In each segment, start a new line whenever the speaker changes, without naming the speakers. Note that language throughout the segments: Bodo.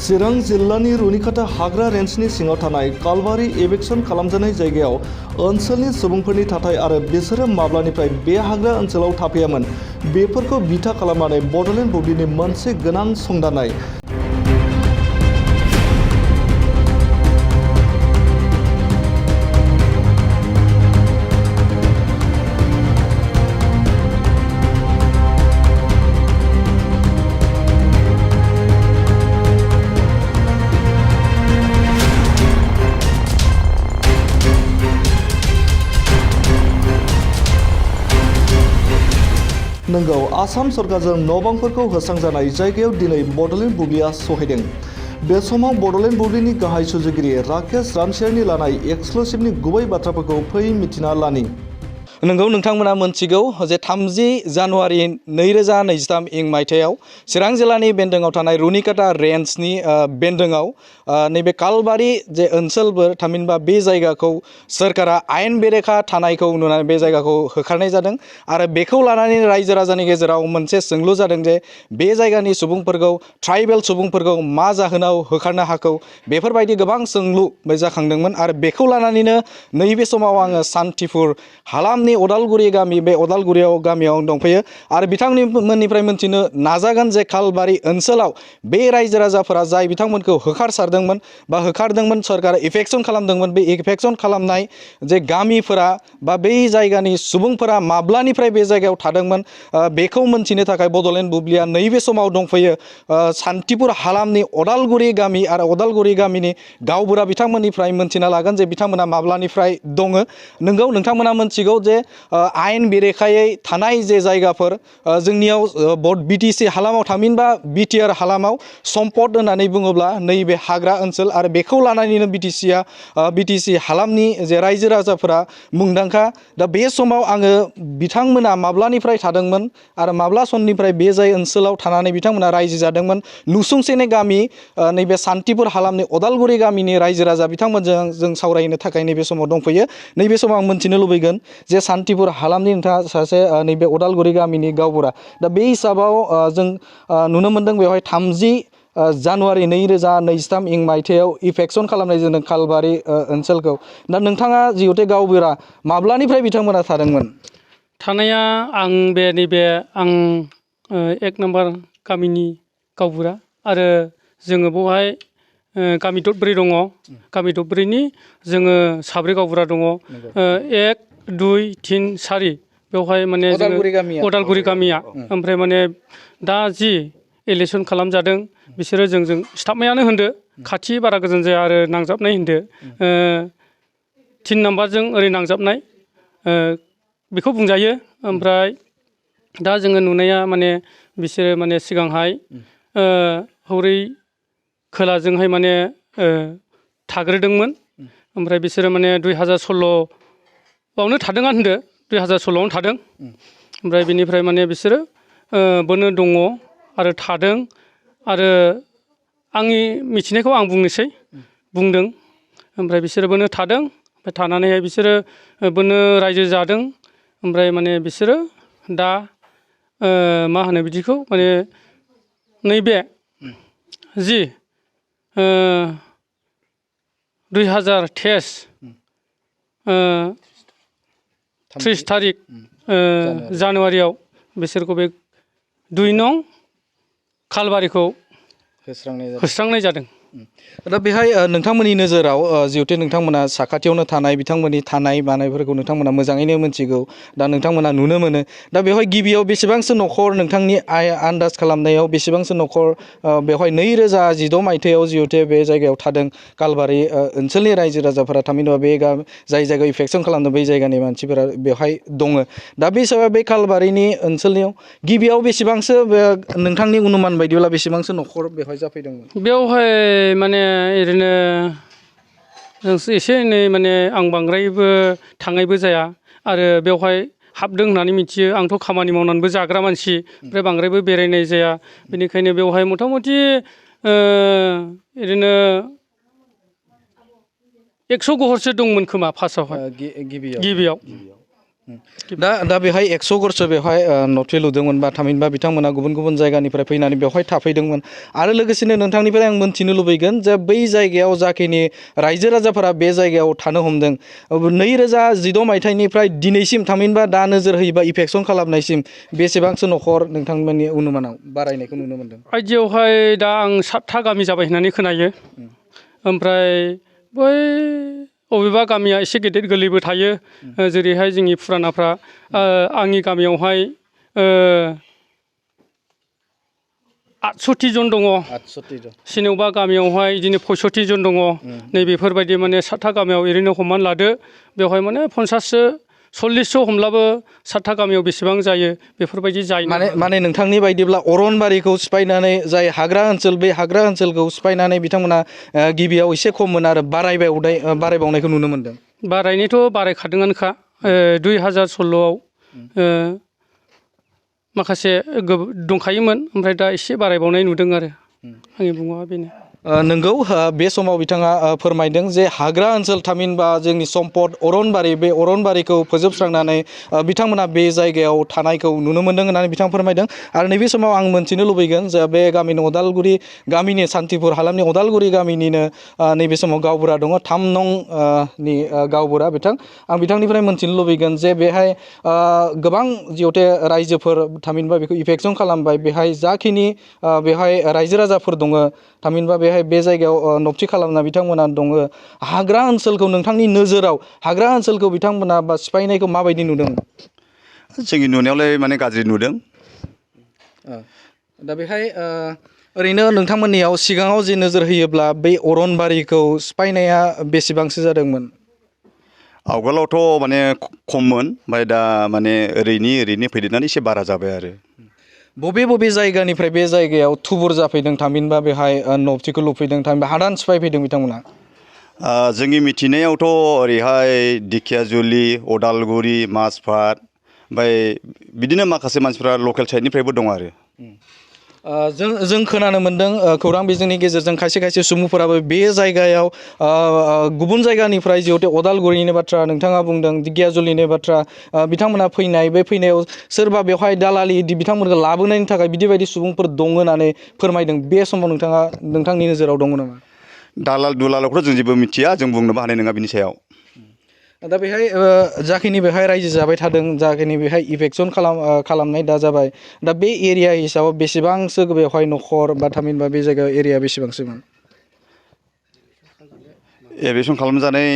चिरां जिल्लानि रुनिकाटा हाग्रा रेन्जनि सिङाव थानाय कालबारि एविक्शन खालामजानाय जायगायाव ओनसोलनि सुबुंफोरनि थाथाय आरो बिसोरो माब्लानिफ्राय बे हाग्रा ओनसोलाव थाफैयामोन बेफोरखौ बिथा खालामनानै बड'लेण्ड बुब्लिनि मोनसे गोनां संदाननाय। नंगौ, आसाम सरकारजों न'बांफोरखौ होस्रांजानाय जायगायाव दिनै बड'लेण्ड बुब्लिया सहैदों। बे समाव बड'लेण्ड बुब्लिनि गाहाय सुजुगिरि राकेश रामसियारनि लानाय एक्सक्लुसिभनि गुबै बाथ्राफोरखौ फै मिथिना लानि। नोंगौ, नोंथांमोना मोनथिगौ जे 30 जानुवारि 2023 इं मायथाइयाव चिरां जिल्लानि बेन्दोङाव थानाय रुनिकाटा रेन्जनि बेन्दोङाव नैबे कालबारि जे ओनसोलफोर थामहिनबा बे जायगाखौ सोरखारा आयेन बेरेखा थानायखौ नुनानै बे जायगाखौ होखारनाय जादों आरो बेखौ लानानै रायजो राजानि गेजेराव मोनसे सोंलु जादों जे बे जायगानि सुबुंफोरखौ ट्राइबेल सुबुंफोरखौ मा जाहोनाव होखारनो हाखौ बेफोरबायदि गोबां सोंलु जाखांदोंमोन आरो बेखौ लानानैनो नैबे समाव आङो सान्तिपुर हालामनि अदालगुरि गामि बे अदालगुरियाव गामियाव दंफैयो आरो बिथांमोननिफ्राय मोनथिनो नाजागोन जे कालबारि ओनसोलाव बे रायजो राजाफोरा जाय बिथांमोनखौ होखारसारदोंमोन बा होखारदोंमोन सरकारा इफेक्शन खालामदोंमोन बे इफेक्शन खालामनाय जे गामिफोरा बा बै जायगानि सुबुंफोरा माब्लानिफ्राय बे जायगायाव थादोंमोन बेखौ मोनथिनो थाखाय बड'लेण्ड बुब्लिया नैबे समाव दंफैयो सान्तिपुर हालामनि अदालगुरि गामि आरो अदालगुरि गामिनि गावबुरा बिथांमोननिफ्राय मोनथिना लागोन जे बिथांमोना माब्लानिफ्राय दङ। नोंगौ, नोंथांमोना मोनथिगौ जे आयेन बेरेखायै थानाय जे जायगाफोर जोंनियाव बिटिसि हालामाव थामहिनबा बिटिआर हालामाव सम्पद होननानै बुङोब्ला नैबे हाग्रा ओनसोल आरो बेखौ लानानैनो बिटिसि हालामनि जे रायजो राजाफोरा मुंदांखा। दा बे समाव आङो बिथांमोना माब्लानिफ्राय थादोंमोन आरो माब्ला समनिफ्राय बे जाय ओनसोलाव थानानै बिथांमोना रायजो जादोंमोन नुसुंसेनि गामि नैबे सान्तिपुर हालामनि अदालगुरि गामिनि रायजो राजा बिथांमोनजों जों सावरायनो थाखाय नैबे समाव दंफैयो। नैबे समाव आं मोनथिनो लुबैगोन जे सान्तिपुर हालामनि नोंथाङा सासे नैबे अदालगुरि गामिनि गावबुरा, दा बे हिसाबाव जों नुनो मोनदों बेवहाय 30 जानुवारि 2023 इं मायथाइयाव इफेक्शन खालामनाय जादों कालबारि ओनसोलखौ। दा नोंथाङा जिहेथु गावबुरा माब्लानिफ्राय बिथांमोना थादोंमोन?
थानाया आं नैबे 1 नम्बर गामिनि गावबुरा आरो जोङो बेवहाय गामि दरब्रै दङ। गामि दरब्रैनि जोङो साब्रै गावबुरा दङ। 1, 2, 3, 4 बेवहाय माने अदालगुरि गामिया ओमफ्राय माने दा जि इलेक्शन खालामजादों बिसोरो जोंजों सिथाबनायानो होनदो, खाथि बारा गोजान जाया आरो नांजाबनाय होनदो। 3 नाम्बारजों ओरै नांजाबनाय बेखौ बुंजायो। ओमफ्राय दा जोङो नुनाया माने बिसोरो माने सिगांहाय हरै खोलाजोंहाय माने थाग्रोदोंमोन। ओमफ्राय बिसोरो माने 2016 थादों होनदो, 2016 थादों। ओमफ्राय बिनिफ्राय माने बिसोरो बोनो दङ आरो थादों आरो आंनि मिथिनायखौ आं बुंदों। ओमफ्राय बिसोरो बोनो थादों, ओमफ्राय थानानैहाय बिसोरो बोनो रायजो जादों। ओमफ्राय माने बिसोरो दा मा होनो बिदिखौ माने नैबे जि 2023 30 थारिख जानुवारियाव बिसोरखौ बे 2 नं कालबारिखौ होस्रांनाय जादों।
दा बेहाय नोंथांमोननि नोजोराव जिहेथु नोंथांमोना साखाथियावनो थानाय बिथांमोननि थानाय बानायफोरखौ नोंथांमोना मोजाङैनो मिथिगौ, दा नोंथांमोना नुनो मोनो। दा बेवहाय गिबियाव बेसेबांसो न'खर नोंथांनि आन्दाज खालामनायाव बेसेबांसो न'खर बेवहाय 2016 मायथाइयाव जिहेथु बे जायगायाव थादों कालबारि ओनसोलनि रायजो राजाफोरा थामहिनबा बे जाय जायगायाव इफेक्शन खालामदों बै जायगानि मानसिफोरा बेवहाय दङ। दा बे हिसाबै बे कालबारिनि ओनसोलनियाव गिबियाव बेसेबांसो नोंथांनि अनुमान बायदिब्ला बेसेबांसो न'खर बेवहाय जाफैदोंमोन?
बेवहाय माने ओरैनो एसे एनै माने आं बांद्रायबो थांनायबो जाया आरो बेवहाय हाबदों होननानै मिथियो। आंथ' खामानि मावनानैबो जाग्रा मानसि, ओमफ्राय बांद्रायबो बेरायनाय जाया। बेनिखायनो बेवहाय मथा मथि ओरैनो 100 घरसो दंमोन खोमा फार्स्टआवहाय गिबियाव।
दा बेहाय 100 घरसो बेवहाय न'थि लुदोंमोन बा थामहिनबा बिथांमोना गुबुन गुबुन जायगानिफ्राय फैनानै बेवहाय थाफैदोंमोन आरो लोगोसेनो नोंथांनिफ्राय आं मोनथिनो लुबैगोन जे बै जायगायाव जाखिनि रायजो राजाफोरा बे जायगायाव थानो हमदों 2016 मायथाइनिफ्राय दिनैसिम थामहिनबा दा नोजोर होयोबा इफेक्सन खालामनायसिम बेसेबांसो न'खर नोंथांमोननि अनुमानाव बारायनायखौ नुनो मोनदों?
आइदियावहाय दा आं 7था गामि जाबाय होननानै खोनायो। ओमफ्राय बै अबेबा गामिया एसे गेदेर गोरलैबो थायो जेरैहाय जोंनि फुरानाफ्रा आंनि गामियावहाय 68 जन दङ।
68 जन।
सोरनावबा गामियावहाय बिदिनो 65 जन दङ। नैबेफोरबायदि माने 7था गामियाव ओरैनो हमनानै लादो बेवहाय माने 50सो 40सो हमब्लाबो 7था गामियाव बेसेबां जायो बेफोरबायदि जायो।
माने नोंथांनि बायदिब्ला अरनबारिखौ सिफायनानै जाय हाग्रा ओनसोल बे हाग्रा ओनसोलखौ सिफायनानै बिथांमोना गिबियाव एसे खममोन आरो बारायबावनायखौ नुनो मोनदों।
बारायनायथ' बारायखादोंआनोखा 2016आव माखासे दंखायोमोन ओमफ्राय दा एसे बारायबावनाय नुदों आरो आंनि बुंनाया बेनो।
नंगौ बे समाव बिथाङा फोरमायदों जे हाग्रा ओनसोल थामहिनबा जोंनि सम्पद अरनबारि बे अरनबारिखौ फोजोबस्रांनानै बिथांमोना बे जायगायाव थानायखौ नुनो मोनदों होननानै बिथाङा फोरमायदों आरो नैबे समाव आं मोनथिनो लुबैगोन जे बे गामिनि अदालगुरि गामिनि सान्तिपुर हालामनि अदालगुरि गामिनिनो नैबे समाव गावबुरा दङ 3 नंनि गावबुरा बिथां आं बिथांनिफ्राय मोनथिनो लुबैगोन जे बेहाय गोबां जिहेथु रायजोफोर थामहिनबा बेखौ इफेक्सन खालामबाय बेहाय जाखिनि बेहाय रायजो राजाफोर दङ थामहिनबा बेहाय बे जायगायाव नबथि खालामना बिथांमोना दङ हाग्रा ओनसोलखौ नोंथांनि नोजोराव हाग्रा ओनसोलखौ बिथांमोना बा सिफायनायखौ माबायदि नुदों?
जोंनि नुनायावलाय माने गाज्रि नुदों।
दा बेहाय ओरैनो नोंथांमोननियाव सिगाङाव जे नोजोर होयोब्ला बै अरनबारिखौ सिफायनाया बेसेबांसो जादोंमोन?
आवगोलावथ' माने खममोन ओमफ्राय दा माने ओरैनो फैदेरनानै एसे बारा जाबाय आरो।
बबे जायगानिफ्राय बे जायगायाव थुबुर जाफैदों थामहिनबा बेहाय नबथिखौ लुफैदों थामहिनबा हादान सिफायफैदों बिथांमोना?
जोंनि मिथिनायावथ' ओरैहाय दिखियाजुलि अदालगुरि माजबाद ओमफ्राय बिदिनो माखासे मानसिफ्रा लकेल साइडनिफ्रायबो दं आरो।
जों खोनानो मोनदों खौरां बिजोंनि गेजेरजों खायसे सुबुंफोराबो बे जायगायाव गुबुन जायगानिफ्राय जिहेतु अदालगुरिनि बाथ्रा नोंथाङा बुंदों दिखियाजुलिनि बाथ्रा बिथांमोना बे फैनायाव सोरबा बेवहाय दालालि बिथांमोनखौ लाबोनायनि थाखाय बिदि सुबुंफोर दङ होननानै फोरमायदों बे समाव नोंथांनि नोजोराव दङ नामा?
दालाल दुलालखौथ' जों जेबो मिथिया जों बुंनोबो हानाय नङा बिनि सायाव।
दा बेहाय जाखिनि बेहाय रायजो जाबाय थादों जाखिनि बेहाय इफेक्सन खालामनाय दा जाबाय दा बे एरिया हिसाबै बेसेबांसो बेवहाय न'खर बा थामहिनबा बे जायगायाव एरिया बेसेबांसोमोन?
एभिक्सन खालामजानाय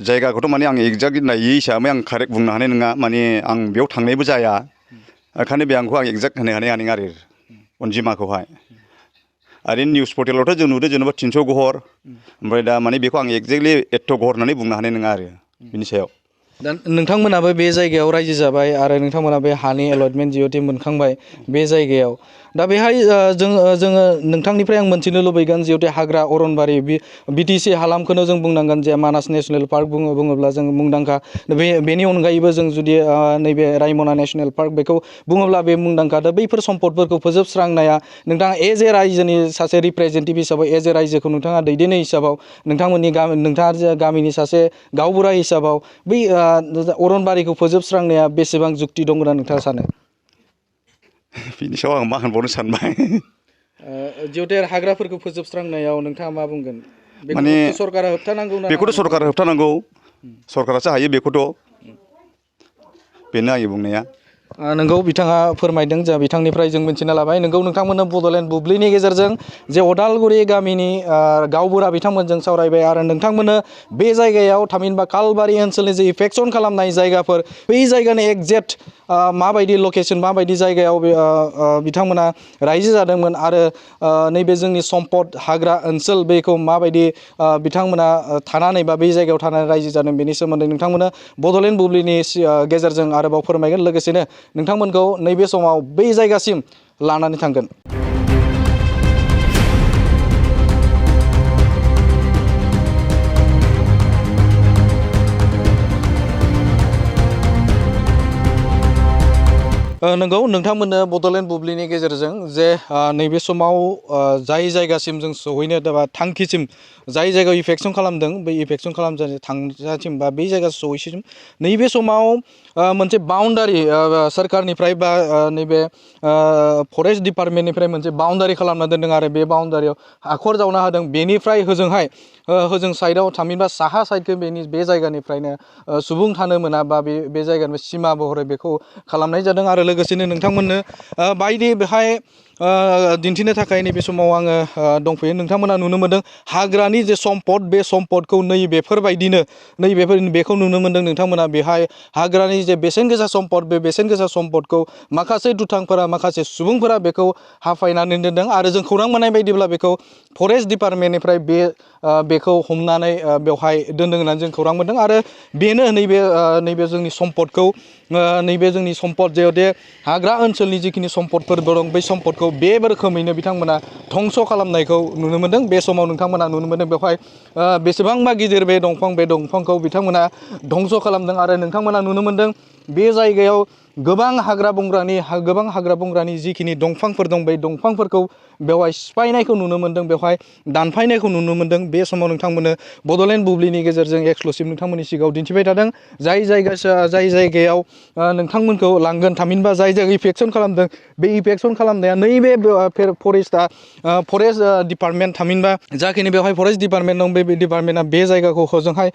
जायगाखौथ' माने आं एक्जाक्टलि नायै हिसाबै आं कारेक्ट बुंनो हानाय नङा माने आं बेयाव थांनायबो जाया ओंखायनो बे आंखौ एक्जाक्ट होनो हानाय नङा आरो अनजिमाखौहाय। आरो निउस पर्टेलावथ' जों नुदों जेनेबा 300 घर ओमफ्राय दा माने बेखौ आं एक्जेक्टलि 8 घर होननानै बुंनो हानाय नङा आरो बिनि सायाव।
दा नोंथांमोनाबो बे जायगायाव रायजो जाबाय आरो नोंथांमोना बे हानि एलटमेन्ट जिहेतु मोनखांबाय बे जायगायाव दा बेहाय जोङो नोंथांनिफ्राय आं मोनथिनो लुबैगोन जिहेतु हाग्रा अरनबारि बिटिसि हालामखौनो जों बुंनांगोन जे मानास नेसनेल पार्क बुङोब्ला जों मुंदांखा बेनि अनगायैबो जों जुदि नैबे रायमना नेसनेल पार्क बेखौ बुङोब्ला बे मुंदांखा दा बैफोर सम्पदफोरखौ फोजोबस्रांनाया नोंथाङा एज ए रायजोनि सासे रिप्रेजेन्टेटिभ हिसाबै एज ए रायजोखौ नोंथाङा दैदेननाय हिसाबाव नोंथाङा गामिनि सासे गावबुरा हिसाबाव बै अरनबारिखौ फोजोबस्रांनाया बेसेबां जुक्ति दं होनना नोंथाङा सानो?
बिनि सायाव आं मा होनबावनो सानबाय।
जिहेतु हाग्राफोरखौ फोजोबस्रांनायाव नोंथाङा मा बुंगोन?
माने
सरकारा होबथानांगौ ना?
बेखौथ' सरकारा होबथानांगौ सरकारासो हायो बेखौथ' बेनो आंनि बुंनाया।
नोंगौ बिथाङा फोरमायदों जा बिथांनिफ्राय जों मिन्थिना लाबाय नोंगौ नोंथांमोननो बड'लेण्ड बुब्लिनि गेजेरजों जे अदालगुरि गामिनि गावबुरा बिथांमोनजों सावरायबाय आरो नोंथांमोननो बे जायगायाव थामहिनबा कालबारि ओनसोलनि जे इफेक्सन खालामनाय जायगाफोर बै जायगानि एक्जेक्ट माबायदि लकेसन माबायदि जायगायाव बिथांमोना रायजो जादोंमोन आरो नैबे जोंनि सम्पद हाग्रा ओनसोल बेखौ माबायदि बिथांमोना थानानै बा बै जायगायाव थानानै रायजो जादों बेनि सोमोन्दै नोंथांमोना बड'लेण्ड बुब्लिनि गेजेरजों आरोबाव फोरमायगोन लोगोसेनो नोंथांमोनखौ नैबे समाव बै जायगासिम लानानै थांगोन। नंगौ नोंथांमोननो बड'लेण्ड बुब्लिनि गेजेरजों जे नैबे समाव जाय जायगासिम जों सहैनो बा थांखिसिम जाय जायगायाव इफेक्सन खालामदों बै इफेक्सन खालामजानो थांजासिम बा बै जायगा सहैसिम नैबे समाव मोनसे बाउन्डारि सोरखारनिफ्राय बा नैबे फरेस्ट डिपार्टमेन्टनिफ्राय मोनसे बाउन्डारि खालामना दोनदों आरो बे बाउन्डारियाव हाखर जावना होदों बेनिफ्राय होजोंहाय होजों साइडआव थामहिनबा साहा साइडखौ बे जायगानिफ्रायनो सुबुं थानो मोना बा बे जायगानि सिमा महरै बेखौ खालामनाय जादों आरो लोगोसेनो नोंथांमोननो बायदि बेहाय दिन्थिनो थाखाय नैबे समाव आङो दंफैयो नोंथांमोना नुनो मोनदों हाग्रानि जे सम्पद बे सम्पदखौ बेफोरबायदिनो बेखौ नुनो मोनदों नोंथांमोना बेहाय हाग्रानि जे बेसेन गोसा सम्पद बे बेसेन गोसा सम्पदखौ माखासे दुथांफोरा माखासे सुबुंफोरा बेखौ हाफायनानै दोनदों आरो जों खौरां मोननाय बायदिब्ला बेखौ फरेस्ट डिपार्टमेन्टनिफ्राय बेखौ हमनानै बेवहाय दोनदों होननानै जों खौरां मोनदों आरो बेनो नैबे जोंनि सम्पदखौ नैबे जोंनि सम्पद जे हाग्रा ओनसोलनि जिखिनि सम्पदफोर दं बै सम्पदखौ बे रोखोमैनो बिथांमोना धंस खालामनायखौ नुनो मोनदों बे समाव नोंथांमोना नुनो मोनदों बेवहाय बेसेबांबा गिदिर बे दंफांखौ बिथांमोना धंस खालामदों आरो नोंथांमोना नुनो मोनदों बे जायगायाव गोबां हाग्रा बंग्रानि जिखिनि दंफांफोर दं बै दंफांफोरखौ बेवहाय सिफायनायखौ नुनो मोनदों बेवहाय दानफायनायखौ नुनो मोनदों बे समाव नोंथांमोननो बड'लेण्ड बुब्लिनि गेजेरजों एक्सक्लुसिभ नोंथांमोननि सिगाङाव दिन्थिबाय थादों जाय जायगायाव नोंथांमोनखौ लांगोन थामहिनबा जाय जायगायाव इफेक्सन खालामदों बे इफेक्सन खालामनाया नैबे फरेस्ट डिपार्टमेन्ट थामहिनबा जाखिनि बेवहाय फरेस्ट डिपार्टमेन्ट दं बे डिपार्टमेन्टआ बे जायगाखौ हजोंहाय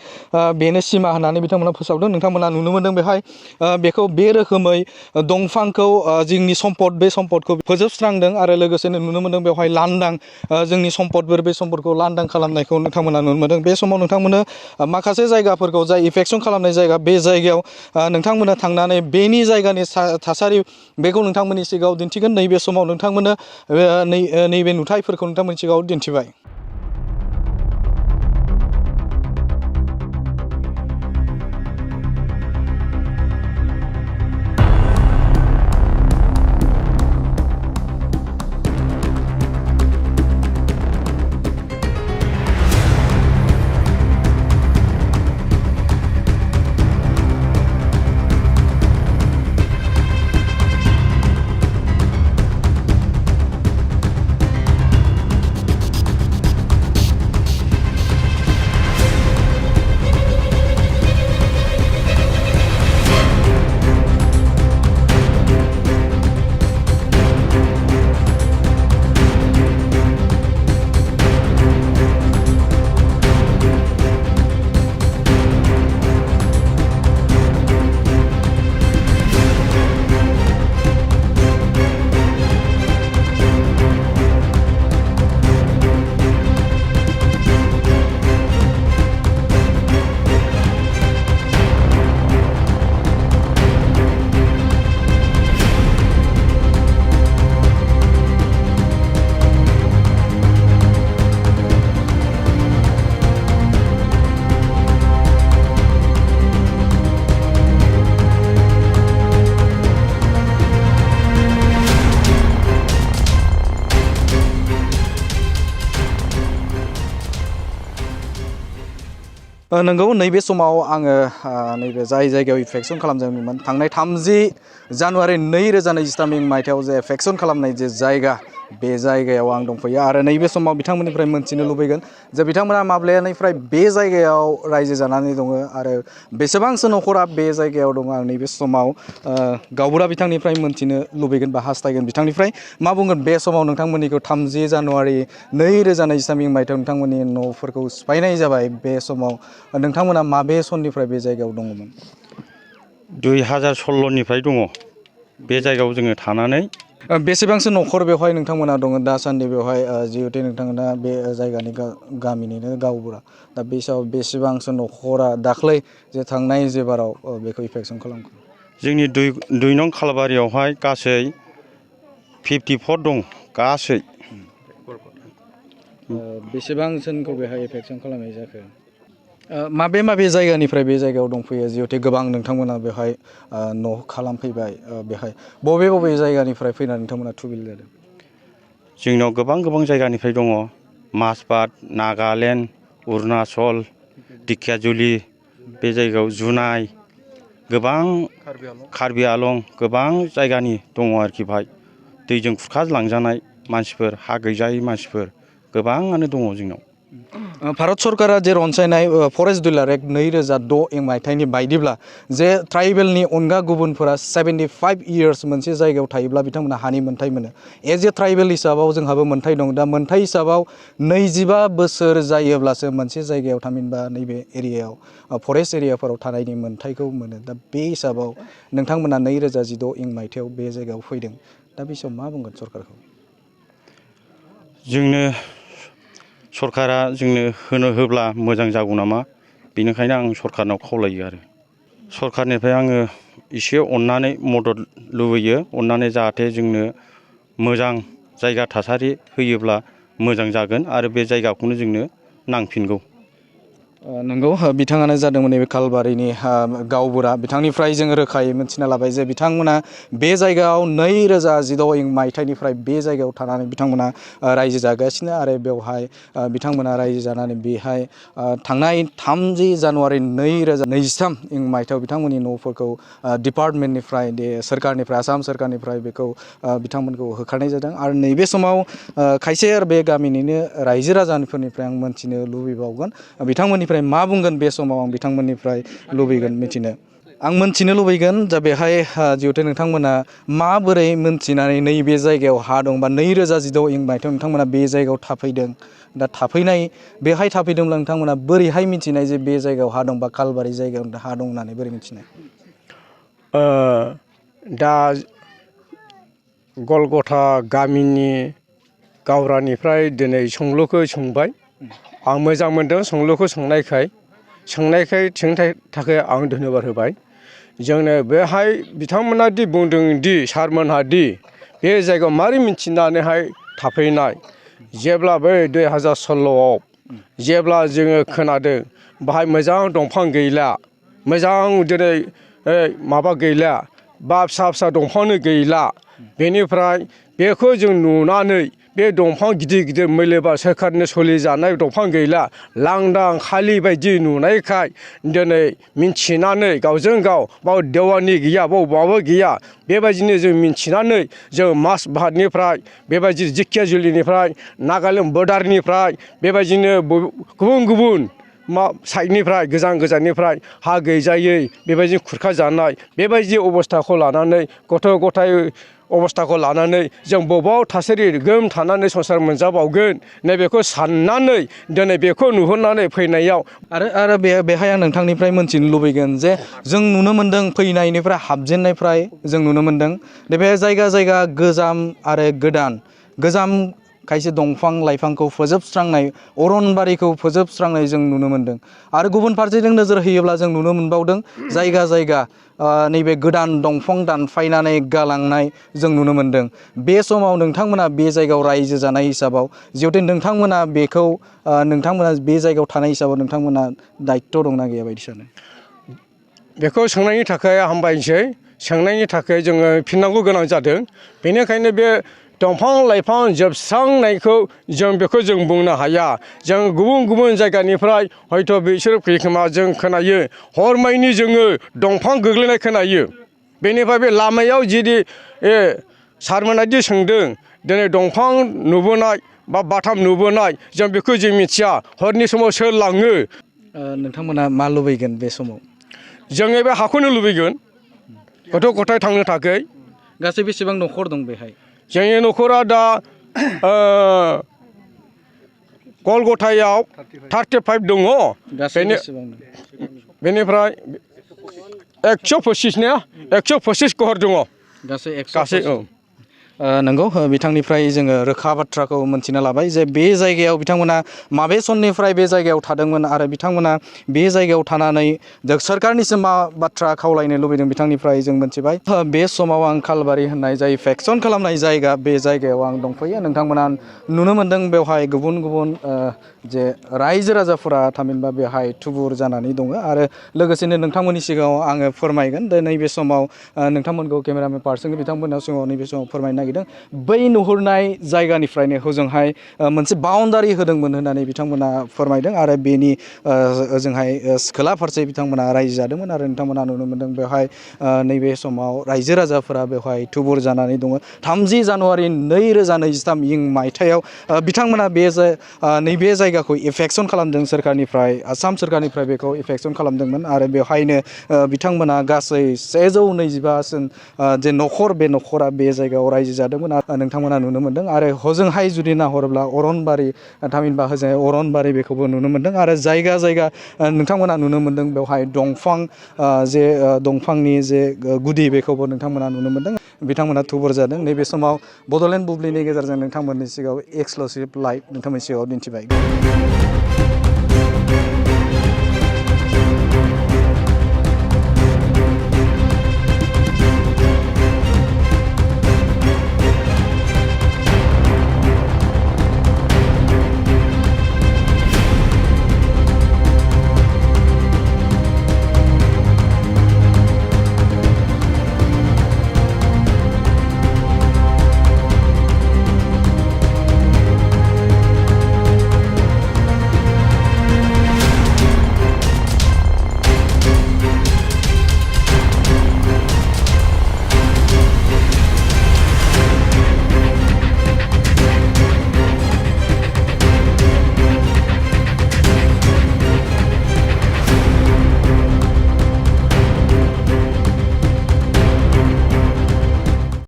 बेनो सिमा होननानै बिथांमोना फोसावदों नोंथांमोना नुनो मोनदों बेवहाय बेखौ बे रोखोमै दंफांखौ जोंनि सम्पद बे सम्पदखौ फोजोबस्रांदों आरो लोगोसेनो नुनो मोनदों बेवहाय लांदां जोंनि सम्पदफोर बे सम्पदखौ लांदां खालामनायखौ नोंथांमोना नुनो मोनदों बे समाव नोंथांमोननो माखासे जायगाफोरखौ जाय इफेक्सन खालामनाय जायगा बे जायगायाव नोंथांमोना थांनानै बेनि जायगानि थासारि बेखौ नोंथांमोननि सिगाङाव दिन्थिगोन नैबे समाव नोंथांमोननो नैबे नुथायफोरखौ नोंथांमोननि सिगाङाव दिन्थिबाय। नंगौ नैबे समाव आङो नैबे जाय जायगायाव इफेक्सन खालामदोंमोन थांनाय 30 जानुवारि 2023 मायथाइयाव जे इफेक्सन खालामनाय जे जायगा बे जायगायाव आं दंफैयो आरो नैबे समाव बिथांमोननिफ्राय मोनथिनो लुबैगोन जे बिथांमोना माब्लानिफ्राय बे जायगायाव रायजो जानानै दङ आरो बेसेबांसो न'खरा बे जायगायाव दङ आं नैबे समाव गावबुरा बिथांनिफ्राय मोनथिनो लुबैगोन बा हास्थायगोन बिथांनिफ्राय मा बुंगोन बे समाव नोंथांमोननिखौ 30 जानुवारि 2023 मायथाइयाव नोंथांमोननि न'फोरखौ सिफायनाय जाबाय बे समाव नोंथांमोना माबे सननिफ्राय बे जायगायाव दङमोन
2016 दङ बे जायगायाव जोङो थानानै
बेसेबांसो न'खर बेवहाय नोंथांमोना दङ दासान्दि बेवहाय जिहेतु नोंथांमोना बे जायगानि गामिनिनो गावबुरा दा बे हिसाबै बेसेबांसो न'खरा दाख्लै जे थांनाय जे बाराव बेखौ इफेक्सन खालामखो
जोंनि 2 नं खालबारियावहाय गासै 54 दं गासै
बेसेबांसोखौ बेहाय इफेक्सन खालामनाय जाखो माबे जायगानिफ्राय बे जायगायाव दंफैयो जिहेतु गोबां नोंथांमोना बेहाय न' खालामफैबाय बेहाय बबे जायगानिफ्राय फैनानै नोंथांमोना थुबिल जादों
जोंनाव गोबां जायगानिफ्राय दङ माजबाद नागालेण्ड अरुणाचल दिखियाजुलि बे जायगायाव जुनाय गोबां कार्बि आलं गोबां जायगानि दङ आरोखि भाई दैजों खुरखालांजानाय मानसिफोर हा गैजायै मानसिफोर गोबाङानो दङ जोंनाव।
भारत सरकारा जे रनसायनाय फरेस्ट डिलार एक्ट 2006 मायथाइनि बायदिब्ला जे ट्राइबेलनि अनगा गुबुनफोरा 75 इयार्स मोनसे जायगायाव थायोब्ला बिथांमोना हानि मोन्थाय मोनो। एज ए ट्राइबेल हिसाबाव जोंहाबो मोन्थाय दं। दा मोन्थाय हिसाबाव 25 बोसोर जायोब्लासो मोनसे जायगायाव थामहिनबा नैबे एरियायाव फरेस्ट एरियाफोराव थानायनि मोन्थायखौ मोनो। दा बे हिसाबाव नोंथांमोना 2016 मायथाइयाव बे जायगायाव फैदों। दा बे समाव मा बुंगोन सरकारखौ?
जोंनो सरकारा जोंनो होब्ला मोजां जागौ नामा, बेनिखायनो आं सरकारनाव खावलायो आरो सरकारनिफ्राय आङो एसे अननानै मदद लुबैयो। अननानै जाहाथे जोंनो मोजां जायगा थासारि होयोब्ला मोजां जागोन आरो बे जायगाखौनो जोंनो नांफिनगौ।
नंगौ, बिथाङानो जादोंमोन नैबे खालबारिनि गावबुरा। बिथांनिफ्राय जोङो रोखायै मिन्थिना लाबाय जे बिथांमोना बे जायगायाव 2016 मायथाइनिफ्राय बे जायगायाव थानानै बिथांमोना रायजो जागासिनो आरो बेवहाय बिथांमोना रायजो जानानै बेहाय थांनाय 30 जानुवारि 2023 मायथाइयाव बिथांमोननि न'फोरखौ डिपार्टमेन्टनिफ्राय सोरखारनिफ्राय आसाम सोरखारनिफ्राय बेखौ बिथांमोनखौ होखारनाय जादों। आरो नैबे समाव खायसे बे गामिनिनो रायजो राजाफोरनिफ्राय आं मोन्थिनो लुबैबावगोन बिथांमोननिफ्राय मा बुंगोन। बे समाव आं बिथांमोननिफ्राय लुबैगोन मिथिनो। आं मोन्थिनो लुबैगोन दा बेहाय जिहेथु नोंथांमोना माबोरै मोन्थिनानै नैबे जायगायाव हा दं बा 2016 मायथाइयाव नोंथांमोना बे जायगायाव थाफैदों। दा बेहाय थाफैदोंब्ला नोंथांमोना बोरैहाय मिथिनाय जे बे जायगायाव हा दं बा खालबारि जायगायाव हा दं होननानै बोरै मिथिनाय?
दा गलगथा गामिनि गावरानिफ्राय दिनै सोंलुखौ सोंबाय। आं मोजां मोनदों सोंलुखौ सोंनायखाय थाखाय आं धन्यबाद होबाय। जोंनो बेहाय बिथांमोना दि बुंदों दि सारमोनहा दि बे जायगायाव मारै मिथिनानैहाय थाफैनाय, जेब्ला बै 2016 जेब्ला जोङो खोनादों बाहाय मोजां दंफां गैला, मोजां दिनै माबा गैला बा फिसा फिसा दंफांनो गैला, बेनिफ्राय बेखौ जों नुनानै बे दंफां गिदिर गिदिर मैलोबा सोरखारनो सोलिजानाय दंफां गैला, लांदां खालि बायदि नुनायखाय दिनै मिन्थिनानै गावजों गाव बाव देवानि गैया बाव माबा गैया, बेबायदिनो जों मिन्थिनानै जों माजबाटनिफ्राय बेबायदि जिखियाजुलिनिफ्राय नागालेण्ड बर्डारनिफ्राय बेबायदिनो गुबुन गुबुन साइडनिफ्राय गोजान गोजाननिफ्राय हा गैजायै बेबायदि खुरखाजानाय बेबायदि अबस्थाखौ लानानै गथ' गथाय अबस्थाखौ लानानै जों बबाव थासारि गोम थानानै संसार मोनजाबावगोन नैबेखौ साननानै दिनै बेखौ नुहुरनानै फैनायाव
आरो बेहाय आं नोंथांनिफ्राय मोन्थिनो लुबैगोन जे जों नुनो मोन्दों फैनायनिफ्राय हाबजेननायनिफ्राय जों नुनो मोन्दों बे जायगा जायगा गोजाम आरो गोजाम खायसे दंफां लाइफांखौ फोजोबस्रांनाय, अरनबारिखौ फोजोबस्रांनाय जों नुनो मोन्दों। आरो गुबुन फारसेजों नोजोर होयोब्ला जों नुनो मोनबावदों जायगा जायगा नैबे गोदान दंफां दानफायनानै गालांनाय जों नुनो मोन्दों। बे समाव नोंथांमोना बे जायगायाव रायजो जानाय हिसाबाव जिहेथु नोंथांमोना बे जायगायाव थानाय हिसाबाव नोंथांमोना दायित्व दंना गैया बायदि सानो?
बेखौ सोंनायनि थाखाय हामबायसै। सोंनायनि थाखाय जोङो फिननांगौ गोनां जादों। बेनिखायनो बे दंफां लाइफां जोबस्रांनायखौ जों बुंनो हाया। जों गुबुन गुबुन जायगानिफ्राय हयथ' बिसोर फैखोमा जों खोनायो हरमायनि जोङो दंफां गोग्लैनाय खोनायो। बेनिफ्राय बे लामायाव जिदि सारमोनादि सोंदों दिनै दंफां नुबोनाय बा बाथाम नुबोनाय जों बेखौ जों मिथिया हरनि समाव सोर लाङो।
नोंथांमोना मा लुबैगोन बे समाव?
जोङो बे हाखौनो लुबैगोन गथ' गथाय थांनो थाखाय।
गासै बेसेबां न'खर दं बेहाय?
जोंनि न'खरा दा गलगथायाव 35 दङ। बेनिफ्राय 125 घर दङ गासै।
नंगौ, बिथांनिफ्राय जोङो रोखा बाथ्राखौ मोनथिना लाबाय जे बे जायगायाव बिथांमोना माबे समनिफ्राय बे जायगायाव थादोंमोन आरो बिथांमोना बे जायगायाव थानानै सोरखारनिसिम मा बाथ्रा खावलायनो लुबैदों बिथांनिफ्राय जों मोनथिबाय। बे समाव आं खालबारि होननाय जाय इभिक्शन खालामनाय जायगा बे जायगायाव आं दंफैयो। नोंथांमोना नुनो मोन्दों बेवहाय गुबुन गुबुन जे रायजो राजाफोरा थामहिनबा बेवहाय थुबुर जानानै दङ। आरो लोगोसेनो नोंथांमोननि सिगाङाव आङो फोरमायगोन नैबे समाव नोंथांमोनखौ केमेरामेन पार्सनखौ बिथांमोननि सिगाङाव नैबे समाव फोरमायनो नागिरदों बै नुहुरनाय जायगानिफ्रायनो हजोंहाय मोनसे बाउन्डारि होदोंमोन होननानै बिथांमोना फोरमायदों आरो बेनि ओजोंहाय खोला फारसे बिथांमोना रायजो जादोंमोन आरो नोंथांमोना नुनो मोन्दों बेवहाय नैबे समाव रायजो राजाफोरा बेवहाय थुबुर जानानै दङ 30 जानुवारि 2023 इं मायथाइयाव बिथांमोना नैबे जायगाखौ इफेक्सन खालामदों सोरखारनिफ्राय आसाम सोरखारनिफ्राय बेखौ इफेक्सन खालामदोंमोन आरो बेवहायनो बिथांमोना गासै 125 जे न'खर बे न'खरा बे जायगायाव रायजो जादोंमोन आरो नोंथांमोना नुनो मोन्दों आरो हजोंहाय जुदि नाहरोब्ला अरनबारि थामहिनबा हजोंहाय अरनबारि बेखौबो नुनो मोन्दों आरो जायगा जायगा नोंथांमोना नुनो मोन्दों बेवहाय दंफां दंफांनि जे गुदि बेखौबो नोंथांमोना नुनो मोन्दों बिथांमोना थुबुर जादों नैबे समाव बड'लेण्ड बुब्लिनि गेजेरजों नोंथांमोननि सिगाङाव एक्सक्लुसिभ लाइभ नोंथांमोननि सिगाङाव दिन्थिबाय।